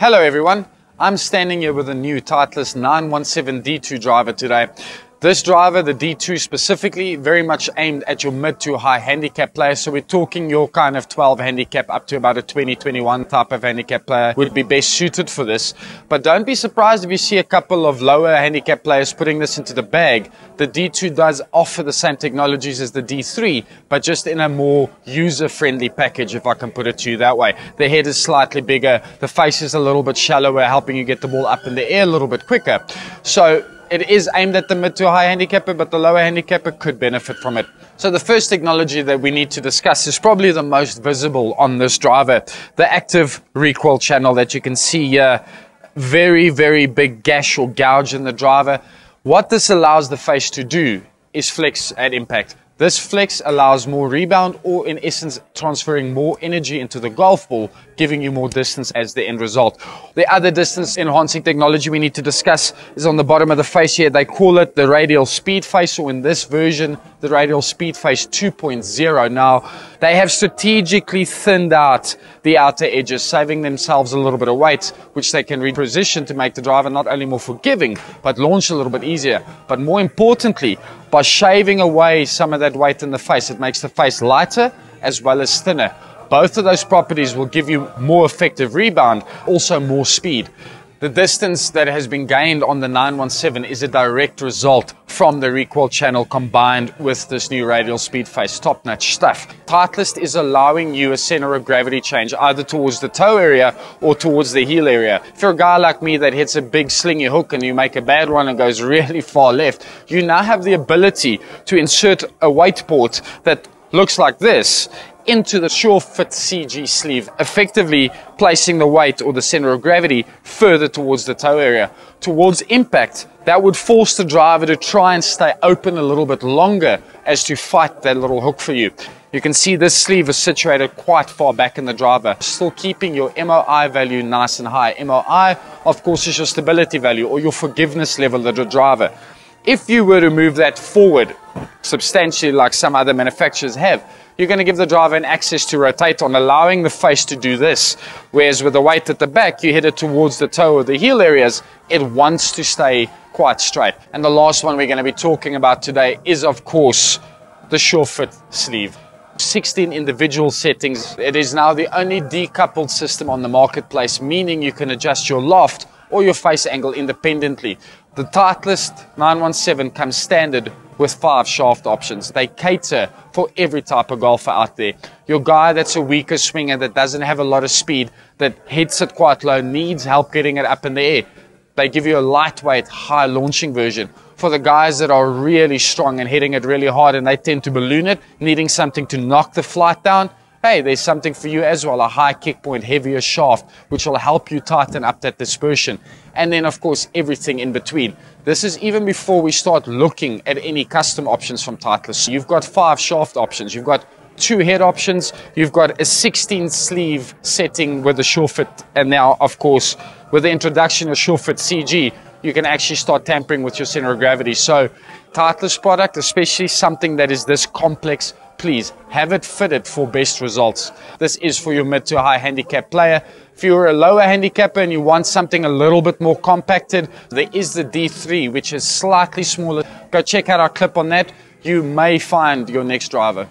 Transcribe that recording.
Hello everyone, I'm standing here with a new Titleist 917 D2 driver today. This driver, the D2 specifically, very much aimed at your mid to high handicap player. So we're talking your kind of 12 handicap up to about a 20-21 type of handicap player would be best suited for this. But don't be surprised if you see a couple of lower handicap players putting this into the bag. The D2 does offer the same technologies as the D3, but just in a more user-friendly package, if I can put it to you that way. The head is slightly bigger, the face is a little bit shallower, helping you get the ball up in the air a little bit quicker. So it is aimed at the mid to high handicapper, but the lower handicapper could benefit from it. So the first technology that we need to discuss is probably the most visible on this driver, the active recoil channel that you can see here. Very, very big gash or gouge in the driver. What this allows the face to do is flex at impact. This flex allows more rebound, or in essence transferring more energy into the golf ball, giving you more distance as the end result. The other distance enhancing technology we need to discuss is on the bottom of the face here. They call it the radial speed face, or in this version the radial speed face 2.0. Now they have strategically thinned out the outer edges, saving themselves a little bit of weight, which they can reposition to make the driver not only more forgiving but launch a little bit easier. But more importantly, by shaving away some of that weight in the face, it makes the face lighter as well as thinner. Both of those properties will give you more effective rebound, also more speed. The distance that has been gained on the 917 is a direct result from the recoil channel combined with this new radial speed face. Top-notch stuff. Titleist is allowing you a center of gravity change either towards the toe area or towards the heel area. If you're a guy like me that hits a big slingy hook and you make a bad one and goes really far left, you now have the ability to insert a weight port that looks like this into the SureFit CG sleeve, effectively placing the weight or the center of gravity further towards the toe area. Towards impact, that would force the driver to try and stay open a little bit longer as to fight that little hook for you. You can see this sleeve is situated quite far back in the driver, still keeping your MOI value nice and high. MOI, of course, is your stability value or your forgiveness level of the driver. If you were to move that forward substantially like some other manufacturers have, you're going to give the driver an access to rotate on, allowing the face to do this. Whereas with the weight at the back, you hit it towards the toe or the heel areas, it wants to stay quite straight. And the last one we're going to be talking about today is, of course, the SureFit sleeve. 16 individual settings. It is now the only decoupled system on the marketplace, meaning you can adjust your loft or your face angle independently. The Titleist 917 comes standard with 5 shaft options. They cater for every type of golfer out there. Your guy that's a weaker swinger, that doesn't have a lot of speed, that hits it quite low, needs help getting it up in the air, they give you a lightweight, high launching version. For the guys that are really strong and hitting it really hard and they tend to balloon it, needing something to knock the flight down, hey, there's something for you as well, a high kick point, heavier shaft, which will help you tighten up that dispersion. And then, of course, everything in between. This is even before we start looking at any custom options from Titleist. You've got 5 shaft options, you've got 2 head options, you've got a 16 sleeve setting with the SureFit, and now, of course, with the introduction of SureFit CG, you can actually start tampering with your center of gravity. So, Titleist product, especially something that is this complex, please have it fitted for best results. This is for your mid to high handicap player. If you're a lower handicapper and you want something a little bit more compacted, there is the D3, which is slightly smaller. Go check out our clip on that. You may find your next driver.